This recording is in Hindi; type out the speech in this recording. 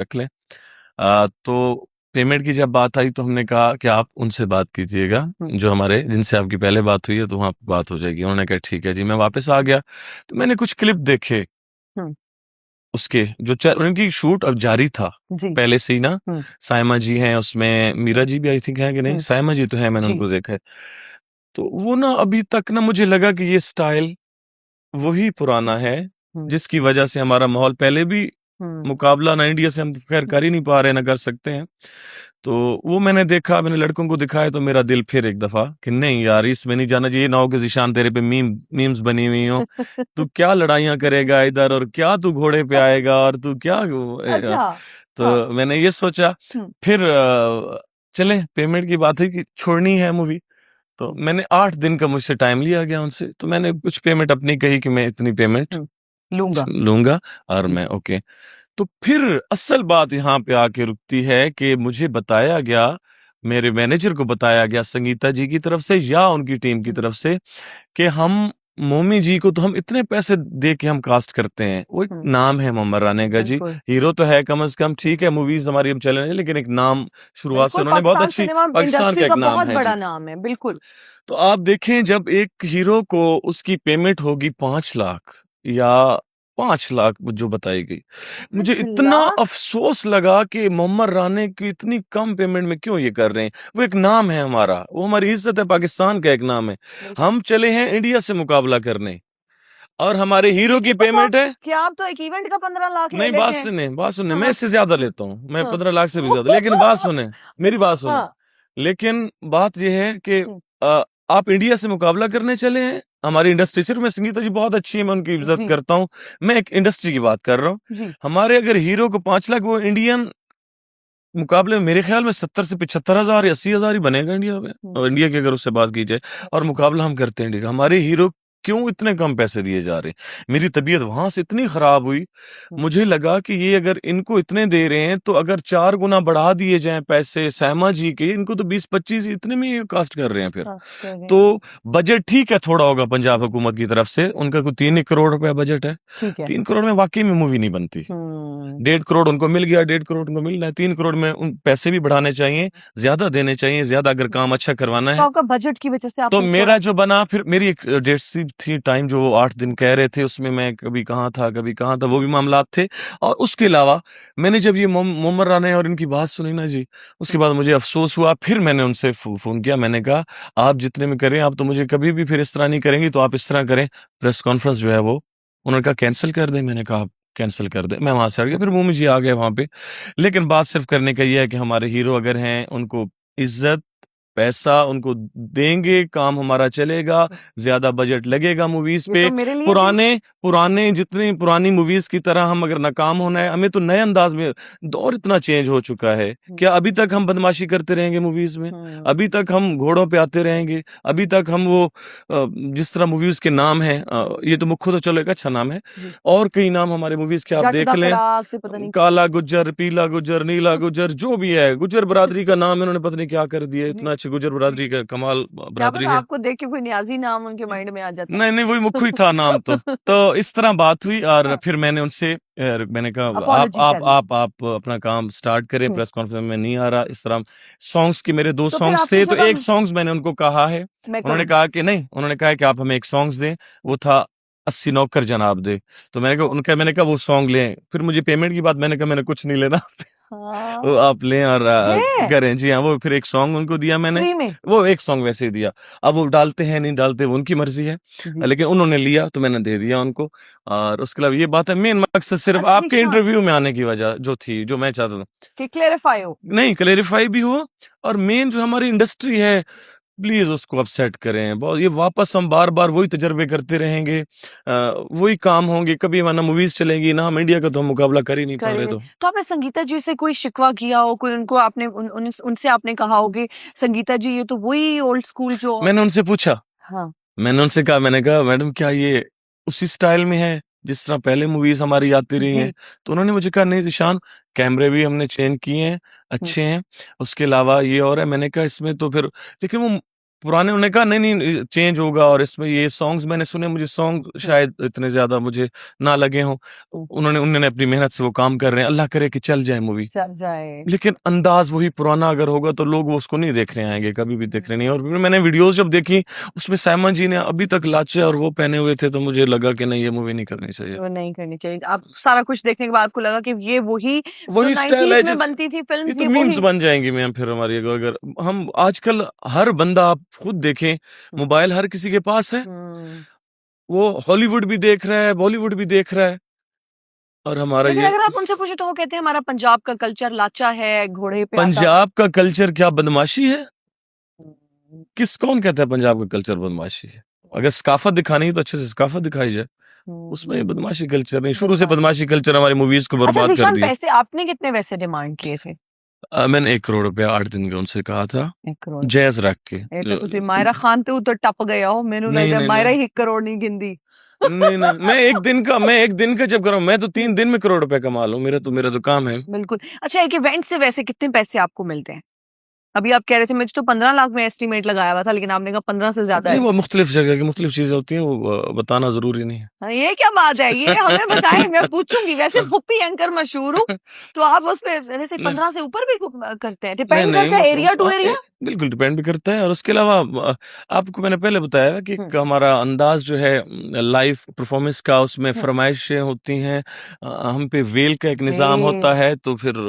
रख लें। तो पेमेंट की जब बात आई तो हमने कहा कि आप उनसे बात कीजिएगा, जो हमारे जिनसे आपकी पहले बात हुई है, तो वहाँ पे बात हो जाएगी। उन्होंने कहा ठीक है जी। मैं वापस आ गया तो मैंने कुछ क्लिप देखे हम्म, उसके, जो उनकी शूट अब जारी था जी। पहले से ही ना। सायमा जी हैं उसमें, मीरा जी भी आई थिंक है कि नहीं, सायमा जी तो है, मैंने जी। उनको देखा है। तो वो ना अभी तक ना मुझे लगा कि ये स्टाइल वही पुराना है, जिसकी वजह से हमारा माहौल पहले भी मुकाबला ना इंडिया से हम खैर कर ही नहीं पा रहे, ना कर सकते हैं। तो वो मैंने देखा, मैंने लड़कों को दिखाया, तो मेरा दिल फिर एक दफा कि नहीं यार, इसमें नहीं जाना चाहिए। ना हो कि जिशान तेरे पे मीम्स बनी हुई हो, तू क्या लड़ाइयां करेगा इधर, और क्या तू घोड़े पे आएगा, और तू क्या अच्छा। हाँ। तो मैंने ये सोचा। फिर चले, पेमेंट की बात हुई कि छोड़नी है मूवी। तो मैंने 8 दिन का मुझसे टाइम लिया गया उनसे, तो मैंने कुछ पेमेंट अपनी कही कि मैं इतनी पेमेंट लूंगा। लूंगा, और मैं ओके। तो फिर असल बात यहाँ पे आके रुकती है कि मुझे बताया गया, मेरे मैनेजर को बताया गया संगीता जी की तरफ से या उनकी टीम की तरफ से, कि हम मोमी जी को तो हम इतने पैसे दे के हम कास्ट करते हैं। वो एक नाम है मोहम्मद राणे का जी, हीरो तो है कम से कम, ठीक है मूवीज हमारी अब चले नहीं, लेकिन एक नाम शुरुआत से बिल्कुल, उन्होंने बहुत पाकिस्तान अच्छी, सिनेमा पाकिस्तान इंडस्ट्री का एक का नाम बहुत है बड़ा जी। नाम है, बिल्कुल। तो आप देखें, जब एक हीरो को उसकी पेमेंट होगी 5 लाख या 5 लाख जो बताई गई, मुझे 5 इतना लाख अफसोस लगा कि मोहम्मद राणे की इतनी कम पेमेंट में क्यों ये कर रहे हैं। वो एक नाम है हमारा, वो हमारी इज्जत है, पाकिस्तान का एक नाम है। हम चले हैं इंडिया से मुकाबला करने, और हमारे हीरो की पेमेंट है। क्या आप तो एक इवेंट का 15 लाख ले नहीं, लेते बात हैं। सुने, बात सुने, मैं हाँ, इससे ज्यादा लेता हूँ, मैं हाँ। 15 लाख से भी ज्यादा, लेकिन बात सुने, मेरी बात सुने। हाँ। लेकिन बात यह है कि आप इंडिया से मुकाबला करने चले हैं। हमारी इंडस्ट्री, सिर्फ मैं, संगीता जी बहुत अच्छी है, मैं उनकी इज्जत जी, करता हूँ, मैं एक इंडस्ट्री की बात कर रहा हूँ। जी। हमारे अगर हीरो को 5 लाख, वो इंडियन मुकाबले में मेरे ख्याल में 70 से 75 हजार या 80 हजार ही बनेगा इंडिया में, और इंडिया की अगर उससे बात की जाए, और मुकाबला हम करते हैं इंडिया का। हमारे हीरो क्यों इतने कम पैसे दिए जा रहे हैं? मेरी तबीयत वहां से इतनी खराब हुई, मुझे लगा कि ये अगर इनको इतने दे रहे हैं, तो अगर 4 गुना बढ़ा दिए जाएं पैसे सहमा जी के, इनको तो 20-25 इतने में ही कास्ट कर रहे हैं फिर। तो बजट ठीक है, थोड़ा होगा पंजाब हुकूमत की तरफ से, उनका कोई 3 करोड़ रुपया बजट है। ठीक है। 3 करोड़ में वाकई में मूवी नहीं बनती। 1.5 करोड़ उनको मिल गया, 1.5 करोड़ उनको मिल रहा है, 3 करोड़ में उन पैसे भी बढ़ाने चाहिए, ज्यादा देने चाहिए, ज्यादा अगर काम अच्छा करवाना तो है। आपका बजट की वजह से तो आपने मेरा छोड़ा? जो बना, फिर मेरी एक डेट सी थी टाइम, जो वो 8 दिन कह रहे थे, उसमें मैं कभी कहाँ था कभी कहाँ था, वो भी मामला थे। और उसके अलावा मैंने जब ये मोहम्मद राणे और इनकी बात सुनी ना जी, उसके बाद मुझे अफसोस हुआ। फिर मैंने उनसे फोन किया, मैंने कहा आप जितने में करें, आप तो मुझे कभी भी फिर इस तरह नहीं करेंगी, तो आप इस तरह करें, प्रेस कॉन्फ्रेंस जो है वो, उन्होंने कहा कैंसिल कर दें। मैंने कहा कैंसिल कर दे, मैं वहां से हट गया। फिर मोमी जी आ गए वहां पे। लेकिन बात सिर्फ करने का यह है कि हमारे हीरो अगर हैं, उनको इज्जत, पैसा उनको देंगे, काम हमारा चलेगा, ज्यादा बजट लगेगा मूवीज ये पे। तो मेरे लिए भी। पुराने पुराने जितनी पुरानी मूवीज की तरह हम अगर नाकाम होना है, हमें तो नए अंदाज में, दौर इतना चेंज हो चुका है। क्या अभी तक हम बदमाशी करते रहेंगे मूवीज में? अभी तक हम घोड़ों पे आते रहेंगे? अभी तक हम वो जिस तरह मूवीज के नाम हैं, ये तो मुख्य तो चलो एक अच्छा नाम है, और कई नाम हमारे मूवीज के आप जट देख दा लें, फिराक से पता नहीं। काला गुज्जर, पीला गुज्जर, नीला गुज्जर, जो भी है, गुज्जर बरादरी का नाम इन्होंने पता नहीं क्या कर दिया, इतना अच्छा गुज्जर बरादरी का, कमाल क्या बरादरी पता है। आपको देख के कोई न्याजी नाम उनके माइंड में आ जाता। नहीं नहीं, वही मुख्य ही था नाम तो इस तरह बात हुई। और फिर मैंने उनसे मैंने कहा आप अपॉलजी आप कर ली। आप आप अपना काम स्टार्ट करें, प्रेस कॉन्फ्रेंस में नहीं आ रहा इस तरह। सॉन्ग्स के मेरे 2 तो फिर सॉन्ग्स आपने थे, तो जब एक सॉन्ग्स मैंने उनको कहा है, मैं उन्होंने करूंगी। कहा कि नहीं, उन्होंने कहा कि आप हमें एक सॉन्ग्स दें। वो था 80 नौकर जनाब दे। तो मैंने कहा वो सॉन्ग लें। फिर मुझे पेमेंट की बात, मैंने कहा मैंने कुछ नहीं लेना, वो हाँ। आप लें और है करें जी। हाँ, वो फिर एक सॉन्ग उनको दिया मैंने, फ्री में। वो एक सॉन्ग वैसे ही दिया। अब वो डालते हैं नहीं डालते, वो उनकी मर्जी है, जी। लेकिन उन्होंने लिया तो मैंने दे दिया उनको। और उसके अलावा ये बात है, मेन मकसद सिर्फ आपके अच्छा, इंटरव्यू में आने की वजह जो थी, जो मैं चाहता था, कि क्लेरिफाई हो। नहीं क्लेरिफाई भी हो, और मेन जो हमारी इंडस्ट्री है, प्लीज उसको अपसेट करें। बहुत ये वापस हम बार बार वही तजर्बे करते रहेंगे, वही काम होंगे, कभी ना मूवीज चलेंगी ना हम इंडिया का तो हम मुकाबला कर ही नहीं पा रहे। करेंगे। तो तो आपने संगीता जी से कोई शिकवा किया हो, कोई उनको आपने उनसे आपने कहा हो कि संगीता जी ये तो वही ओल्ड स्कूल जो। मैंने उनसे पूछा, हाँ। मैंने उनसे कहा, मैंने कहा मैडम क्या ये उसी स्टाइल में है जिस तरह पहले मूवीज हमारी आती रही जी। हैं? तो उन्होंने मुझे कहा नहीं जिशान, कैमरे भी हमने चेंज किए हैं, अच्छे हैं, उसके अलावा ये और है। मैंने कहा इसमें तो फिर, लेकिन वो पुराने उन्होंने कहा नहीं चेंज होगा और इसमें ये सॉन्ग्स मैंने सुने, मुझे सॉन्ग शायद इतने ज्यादा मुझे ना लगे हों। उन्होंने अपनी मेहनत से वो काम कर रहे हैं, अल्लाह करे कि चल जाए मूवी। चल जाए। लेकिन अंदाज वही पुराना अगर होगा तो लोग वो उसको नहीं देखने आएंगे, कभी भी देखने नहीं। और मैंने वीडियोस जब देखी उसमें साइमन जी ने अभी तक लाचे और वो पहने हुए थे, तो मुझे लगा कि नहीं, ये मूवी नहीं करनी चाहिए। वो नहीं करनी चाहिए। आप सारा कुछ देखने के बाद आपको लगा कि ये वही वही स्टाइल है में बनती थी ये फिल्म, तो मीम्स बन जाएंगी मैम फिर हमारी। अगर हम आजकल हर बंदा, आप खुद देखें, मोबाइल हर किसी के पास है, वो हॉलीवुड भी देख रहा है, बॉलीवुड भी देख रहा है। और हमारा लेकिन ये अगर आप उनसे पूछे तो वो कहते हैं हमारा पंजाब का कल्चर लाचा है, घोड़े पे आता पंजाब का कल्चर क्या बदमाशी है? कौन कहता है पंजाब का कल्चर बदमाशी है? अगर सकाफत दिखानी है तो अच्छे से सकाफत दिखाई जाए, उसमें ये बदमाशी कल्चर नहीं। शुरू से बदमाशी कल्चर हमारी मूवीज को अच्छा बर्बाद कर ज़ीशान, दिया। पैसे आपने कितने वैसे डिमांड किए थे? मैंने 1 करोड़ रुपया 8 दिन के उनसे कहा था, 1 करोड़ जायज रख के। ਇਹ ਤਾਂ ਤੁਸੀਂ ਮਾਇਰਾ ਖਾਨ ਤੇ ਉੱਤੇ ਟੱਪ ਗਏ ਹੋ, ਮੈਨੂੰ नहीं ਲੱਗਦਾ नहीं ਮਾਇਰਾ नहीं ही 1 करोड़ नहीं गिनदी। नहीं, मैं एक दिन का जब करूँ, मैं तो 3 दिन में करोड़ रुपए कमा लूं, मेरा तो काम है। बिल्कुल। अच्छा, एक इवेंट से वैसे कितने पैसे आपको मिलते हैं? अभी आप कह रहे थे मुझे तो 15 लाख में एस्टिमेट लगाया हुआ था, लेकिन आपने कहा 15 से ज्यादा नहीं, है। वो मुख्तलिफ जगह की मुख्तलिफ चीजें होती हैं, वो बताना जरूरी नहीं है। हाँ, ये क्या बात है, ये हमें बताएं, मैं पूछूंगी। वैसे पुप्पी एंकर मशहूर हूँ, तो आप उस पे वैसे 15 से ऊपर भी करते हैं? डिपेंड करता है एरिया टू एरिया। बिल्कुल डिपेंड भी करता है। और उसके अलावा आपको मैंने पहले बताया कि हमारा अंदाज जो है लाइव परफॉर्मेंस का, उसमें फरमाइशें होती हैं, हम पे वेल का एक निजाम होता है, तो फिर